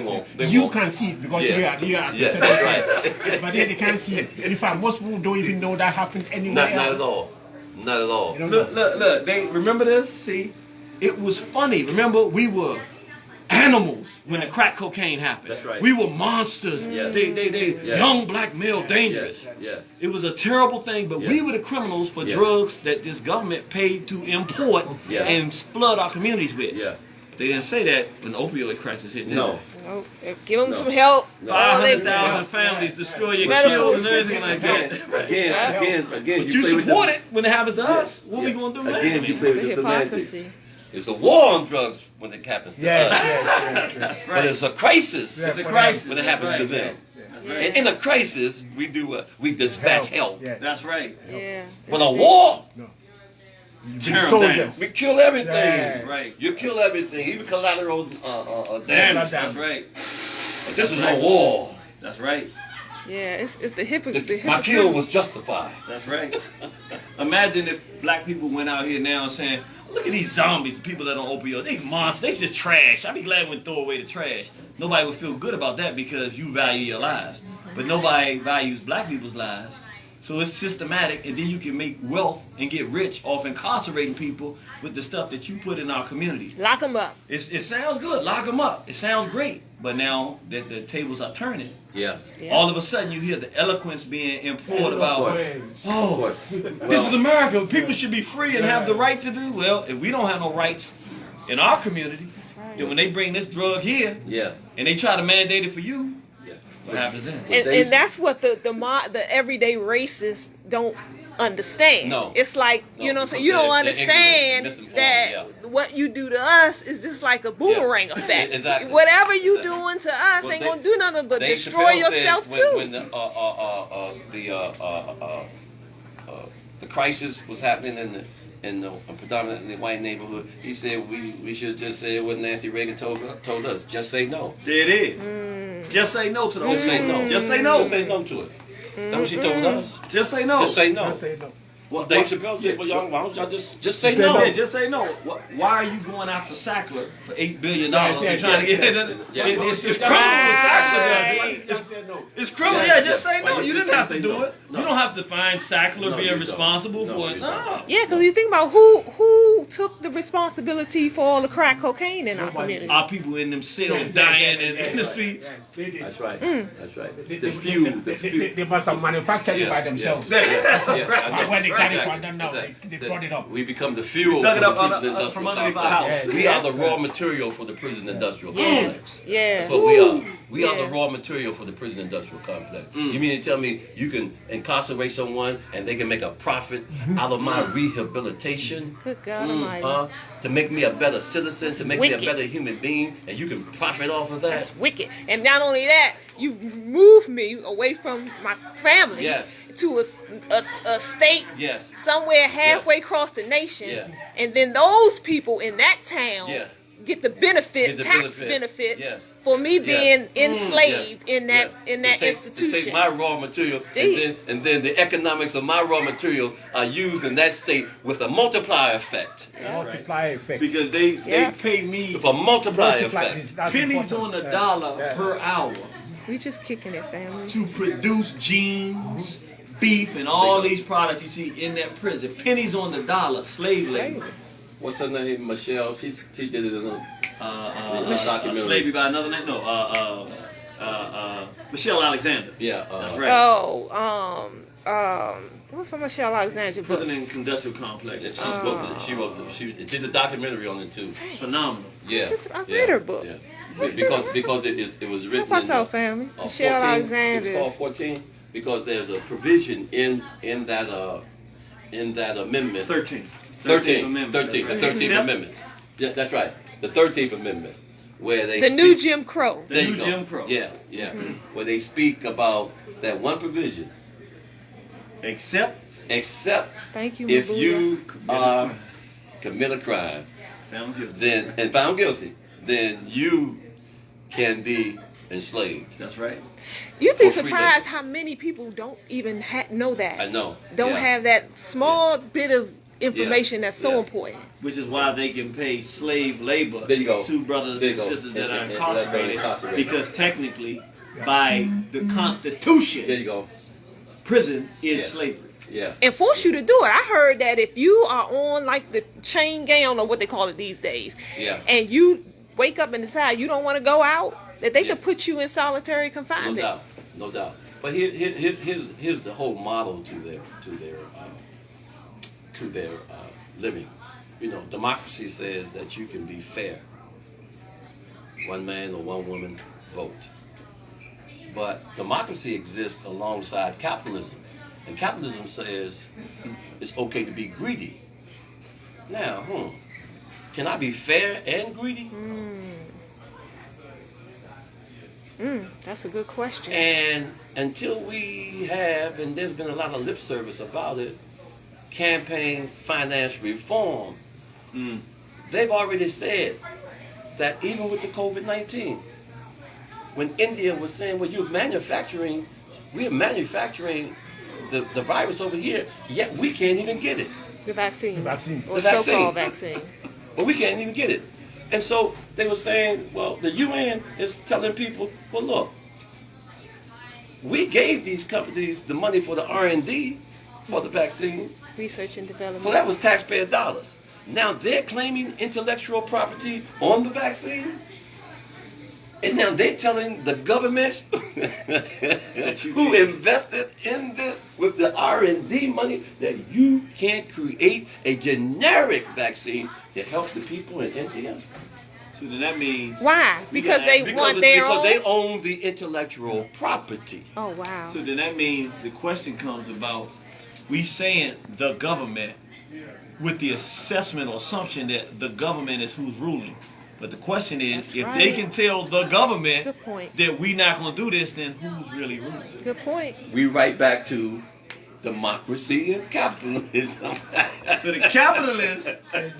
Speaker 1: won't.
Speaker 3: it.
Speaker 1: They
Speaker 3: You
Speaker 1: won't.
Speaker 3: can see it because
Speaker 1: Yeah.
Speaker 3: you are at
Speaker 1: Yeah,
Speaker 3: a certain
Speaker 1: that's
Speaker 3: place. But they can't see it. In fact, most people don't even know that happened anywhere
Speaker 1: Not
Speaker 3: else.
Speaker 1: at all. Not at all.
Speaker 3: They don't know.
Speaker 2: Look. They remember this. See, it was funny. Remember, we were animals when the crack cocaine happened.
Speaker 1: That's right.
Speaker 2: We were monsters.
Speaker 1: Yes.
Speaker 2: They
Speaker 1: Yes.
Speaker 2: young black male dangerous.
Speaker 1: Yes. Yes.
Speaker 2: It was a terrible thing, but we
Speaker 1: Yes.
Speaker 2: were the criminals for
Speaker 1: Yes.
Speaker 2: drugs that this government paid to import
Speaker 1: Yeah.
Speaker 2: and flood our communities with.
Speaker 1: Yeah.
Speaker 2: They didn't say that when the opioid crisis hit. did
Speaker 1: No.
Speaker 4: Nope. Give them
Speaker 1: No.
Speaker 4: some help.
Speaker 1: No.
Speaker 4: Oh, they-
Speaker 2: 500,000 families destroy your
Speaker 4: Medical
Speaker 2: kids and everything like that.
Speaker 1: Again.
Speaker 2: But
Speaker 1: you
Speaker 2: you
Speaker 1: play with
Speaker 2: support
Speaker 1: the-
Speaker 2: it when it happens to us. What we
Speaker 1: Yeah.
Speaker 2: gonna do now?
Speaker 1: Again, you play
Speaker 4: It's
Speaker 1: with
Speaker 4: the
Speaker 1: the semantics.
Speaker 4: hypocrisy.
Speaker 1: It's a war on drugs when it happens to
Speaker 3: Yes,
Speaker 1: us.
Speaker 3: yes.
Speaker 1: But it's a crisis
Speaker 3: Yeah,
Speaker 2: It's a
Speaker 3: for
Speaker 2: crisis
Speaker 1: when it happens to them.
Speaker 2: Right.
Speaker 1: And in a crisis, we do what? We dispatch help.
Speaker 3: Yeah.
Speaker 2: That's right.
Speaker 4: Yeah.
Speaker 1: But a war,
Speaker 2: Tear 'em
Speaker 3: Soldiers.
Speaker 1: we kill everything.
Speaker 3: Yeah.
Speaker 2: Right.
Speaker 1: You kill everything, even collateral damage.
Speaker 2: That's right.
Speaker 1: But this is a war.
Speaker 2: That's right.
Speaker 4: Yeah. It's the hypocrite.
Speaker 1: My kill was justified.
Speaker 2: That's right. Imagine if black people went out here now saying, look at these zombies, people that are on opioids, these monsters, they just trash. I'd be glad when throw away the trash. Nobody would feel good about that because you value your lives. But nobody values black people's lives. So it's systematic, and then you can make wealth and get rich off incarcerating people with the stuff that you put in our community.
Speaker 4: Lock them up.
Speaker 2: It sounds good, lock them up. It sounds great. But now that the tables are turning,
Speaker 1: Yeah.
Speaker 4: Yeah.
Speaker 2: all of a sudden you hear the eloquence being implored about,
Speaker 1: Oh,
Speaker 2: this is America. People should be free and have the right to do. Well, if we don't have no rights in our community,
Speaker 4: That's right.
Speaker 2: then when they bring this drug here
Speaker 1: yeah.
Speaker 2: and they try to mandate it for you,
Speaker 1: Yeah.
Speaker 2: what happens then?
Speaker 4: And that's what the everyday racists don't understand.
Speaker 1: No.
Speaker 4: It's like,
Speaker 1: No,
Speaker 4: you know what I'm saying?
Speaker 1: because
Speaker 4: You don't
Speaker 1: they're
Speaker 4: understand
Speaker 1: ignorant,
Speaker 4: that
Speaker 1: misinformed,
Speaker 4: what you do to us is just like a boomerang
Speaker 1: Yeah.
Speaker 4: effect.
Speaker 1: Exactly.
Speaker 4: Whatever you doing to us
Speaker 1: Well,
Speaker 4: ain't
Speaker 1: they-
Speaker 4: gonna do nothing but
Speaker 1: Dave
Speaker 4: destroy
Speaker 1: Chappelle said
Speaker 4: yourself
Speaker 1: when,
Speaker 4: too.
Speaker 1: When the crisis was happening in a predominantly white neighborhood. He said we should just say what Nancy Reagan told us. Just say no.
Speaker 2: There it is. Just say no to the
Speaker 1: Just say no.
Speaker 2: Just say no.
Speaker 1: Just say no to it. That's what she told us.
Speaker 2: Just say no.
Speaker 1: Just say no.
Speaker 3: Just say no.
Speaker 1: Well, Dave Chappelle said, well, y'all, why don't y'all just say
Speaker 3: Say
Speaker 1: no?
Speaker 3: no.
Speaker 2: Yeah, just say no. Why are you going after Sackler for $8 billion?
Speaker 3: Yes, yes,
Speaker 2: trying to
Speaker 3: yes,
Speaker 2: get
Speaker 3: yes.
Speaker 2: it.
Speaker 1: Yeah.
Speaker 2: It's criminal what Sackler
Speaker 3: Right.
Speaker 2: does.
Speaker 3: Just say no.
Speaker 2: It's criminal.
Speaker 1: Yeah.
Speaker 2: Yeah, just say no.
Speaker 1: Why
Speaker 2: You
Speaker 1: you
Speaker 2: didn't
Speaker 1: just
Speaker 2: have
Speaker 1: say
Speaker 2: to do
Speaker 1: no?
Speaker 2: it.
Speaker 1: No.
Speaker 2: You don't have to find Sackler
Speaker 1: No, you
Speaker 2: being
Speaker 1: don't.
Speaker 2: responsible
Speaker 1: No,
Speaker 2: for
Speaker 1: you
Speaker 2: it.
Speaker 1: don't.
Speaker 2: No.
Speaker 4: Yeah, because you think about who took the responsibility for all the crack cocaine in our
Speaker 3: Nobody.
Speaker 4: community.
Speaker 2: Our people in them cells
Speaker 3: Yes,
Speaker 2: dying
Speaker 3: yes, yes,
Speaker 2: in the
Speaker 3: yes,
Speaker 2: streets.
Speaker 3: yes, they did.
Speaker 1: That's right. That's right.
Speaker 3: They-
Speaker 1: The
Speaker 3: they-
Speaker 1: few.
Speaker 3: They must have manufactured it by themselves. When they got it from them now, they brought it up.
Speaker 1: We become the fuel
Speaker 2: Dug
Speaker 1: for
Speaker 2: it
Speaker 1: the
Speaker 2: up
Speaker 1: prison
Speaker 2: from
Speaker 1: industrial
Speaker 2: underneath our
Speaker 1: complex.
Speaker 3: house.
Speaker 1: We are the raw material for the prison industrial
Speaker 4: Yeah,
Speaker 1: complex.
Speaker 4: yeah.
Speaker 1: That's what we are. We are
Speaker 4: Yeah.
Speaker 1: the raw material for the prison industrial complex. You mean to tell me you can incarcerate someone and they can make a profit out of my rehabilitation?
Speaker 4: Good God Almighty.
Speaker 1: To make me a better citizen, to make me
Speaker 4: wicked.
Speaker 1: a better human being, and you can profit off of that?
Speaker 4: That's wicked. And not only that, you move me away from my family
Speaker 1: Yes.
Speaker 4: to a state
Speaker 1: Yes.
Speaker 4: somewhere halfway across the nation,
Speaker 1: Yeah.
Speaker 4: and then those people in that town
Speaker 1: Yeah.
Speaker 4: get the benefit,
Speaker 1: Get the
Speaker 4: tax
Speaker 1: benefit.
Speaker 4: benefit,
Speaker 1: Yes.
Speaker 4: for me being enslaved
Speaker 1: Yeah.
Speaker 4: in that
Speaker 1: Yeah.
Speaker 4: in that
Speaker 1: To take
Speaker 4: institution.
Speaker 1: my raw material,
Speaker 4: Steve.
Speaker 1: and then the economics of my raw material are used in that state with a multiplier effect.
Speaker 3: Multiply effect.
Speaker 2: Because they
Speaker 4: Yeah.
Speaker 2: pay me
Speaker 1: With a multiplier
Speaker 3: Multiply
Speaker 1: effect.
Speaker 3: this, that's
Speaker 2: pennies
Speaker 3: important.
Speaker 2: on the dollar
Speaker 3: Yeah.
Speaker 2: per hour
Speaker 4: We just kicking it, family.
Speaker 2: to produce jeans, beef, and all these products you see in that prison. Pennies on the dollar, slave labor.
Speaker 1: What's her name? Michelle. She did it in a documentary.
Speaker 2: Slavery by another name? No, Michelle Alexander.
Speaker 1: Yeah.
Speaker 2: That's right.
Speaker 4: Oh, what's from Michelle Alexander book?
Speaker 2: Prison and industrial complex.
Speaker 1: She she did a documentary on it too.
Speaker 2: Phenomenal.
Speaker 1: Yeah.
Speaker 4: I read her book.
Speaker 1: Yeah.
Speaker 4: What's
Speaker 1: Because
Speaker 4: the-
Speaker 1: it was written.
Speaker 4: Help us
Speaker 1: in,
Speaker 4: out, family. Michelle
Speaker 1: 14,
Speaker 4: Alexander.
Speaker 1: It's called 14 because there's a provision in that amendment.
Speaker 2: 13.
Speaker 1: 13th
Speaker 2: Amendment.
Speaker 1: the 13th
Speaker 2: Except
Speaker 1: Amendment. Yeah, that's right. The 13th Amendment, where they
Speaker 4: The
Speaker 1: speak,
Speaker 4: new Jim Crow.
Speaker 2: The
Speaker 1: there
Speaker 2: new
Speaker 1: you go.
Speaker 2: Jim Crow.
Speaker 1: Yeah, where they speak about that one provision,
Speaker 2: Except
Speaker 1: except
Speaker 4: Thank you,
Speaker 1: if
Speaker 4: Mabuya.
Speaker 1: you commit a crime,
Speaker 2: found guilty.
Speaker 1: then and found guilty, then you can be enslaved.
Speaker 2: That's right.
Speaker 4: You'd be
Speaker 1: for free
Speaker 4: surprised how many people don't even know that.
Speaker 1: I know.
Speaker 4: Don't
Speaker 1: Yeah.
Speaker 4: have that small bit of information that's so
Speaker 1: Yeah.
Speaker 4: important.
Speaker 2: Which is why they can pay slave labor
Speaker 1: There you go.
Speaker 2: to brothers
Speaker 1: There you
Speaker 2: and
Speaker 1: go.
Speaker 2: sisters that
Speaker 1: And-
Speaker 2: are
Speaker 1: and-
Speaker 2: incarcerated,
Speaker 1: incarcerated.
Speaker 2: because technically, by the Constitution,
Speaker 1: There you go.
Speaker 2: prison is
Speaker 1: Yeah.
Speaker 2: slavery.
Speaker 1: Yeah.
Speaker 4: And force you to do it. I heard that if you are on like the chain gang, I don't know what they call it these days,
Speaker 1: Yeah.
Speaker 4: and you wake up and decide you don't want to go out, that they
Speaker 1: Yeah.
Speaker 4: could put you in solitary
Speaker 1: No
Speaker 4: confinement.
Speaker 1: doubt. No doubt. But here's the whole model to their living. You know, democracy says that you can be fair. One man or one woman vote. But democracy exists alongside capitalism. And capitalism says it's okay to be greedy. Now, can I be fair and greedy?
Speaker 4: That's a good question.
Speaker 1: And until we have, and there's been a lot of lip service about it, campaign finance reform, they've already said that even with the COVID-19, when India was saying, well, we're manufacturing the virus over here, yet we can't even get it.
Speaker 4: The vaccine.
Speaker 3: The vaccine.
Speaker 4: Or
Speaker 1: The vaccine.
Speaker 4: so-called vaccine.
Speaker 1: But we can't even get it. And so they were saying, well, the UN is telling people, well, look, we gave these companies the money for the R&D for the vaccine,
Speaker 4: Research and development.
Speaker 1: so that was taxpayer dollars. Now they're claiming intellectual property on the vaccine, and now they're telling the governments who invested in this with the R&D money that you can't create a generic vaccine to help the people in India.
Speaker 2: So then that means,
Speaker 4: Why? Because they want their
Speaker 1: because
Speaker 4: own.
Speaker 1: they own the intellectual property.
Speaker 4: Oh wow.
Speaker 2: so then that means the question comes about, we saying the government with the assessment or assumption that the government is who's ruling. But the question is,
Speaker 4: That's
Speaker 2: if
Speaker 4: right.
Speaker 2: they can tell the government
Speaker 4: Good point.
Speaker 2: that we not going to do this, then who's really ruling?
Speaker 4: Good point.
Speaker 1: We right back to democracy and capitalism.
Speaker 2: So the capitalists are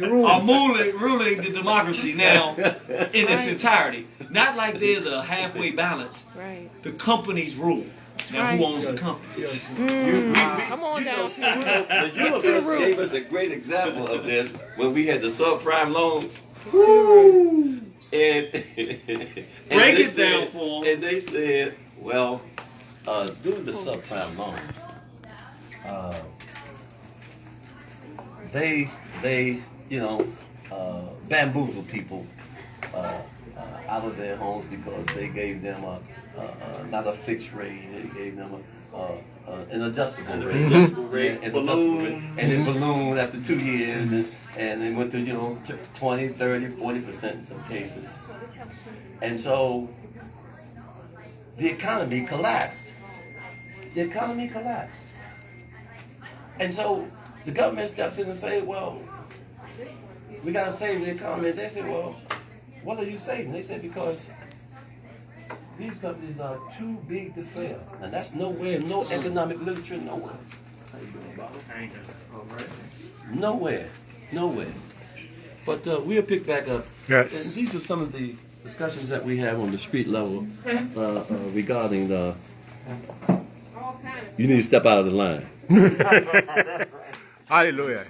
Speaker 2: ruling the democracy now in its entirety. Not like there's a halfway balance.
Speaker 4: Right.
Speaker 2: The companies rule. Now
Speaker 4: right.
Speaker 2: who owns the company?
Speaker 4: Come on down to the root.
Speaker 1: The
Speaker 4: Get to the
Speaker 1: universe
Speaker 4: root.
Speaker 1: gave us a great example of this when we had the subprime loans.
Speaker 4: Get to the root.
Speaker 1: And,
Speaker 2: Break
Speaker 1: they
Speaker 2: it down
Speaker 1: said-
Speaker 2: for 'em.
Speaker 1: And they said, well, during the subprime loan, they bamboozled people out of their homes because they gave them not a fixed rate, they gave them an adjustable rate.
Speaker 2: Rate,
Speaker 1: And
Speaker 2: balloon.
Speaker 1: and it ballooned after 2 years, and it went to 20, 30, 40% in some cases. And so the economy collapsed. The economy collapsed. And so the government steps in and say, well, we got to save the economy. And they say, well, what are you saving? They said, because these companies are too big to fail. And that's nowhere, no economic literature, nowhere. Nowhere. But we'll pick back up.
Speaker 5: Yes.
Speaker 1: And these are some of the discussions that we have on the street level regarding the. You need to step out of the line.
Speaker 5: Hallelujah.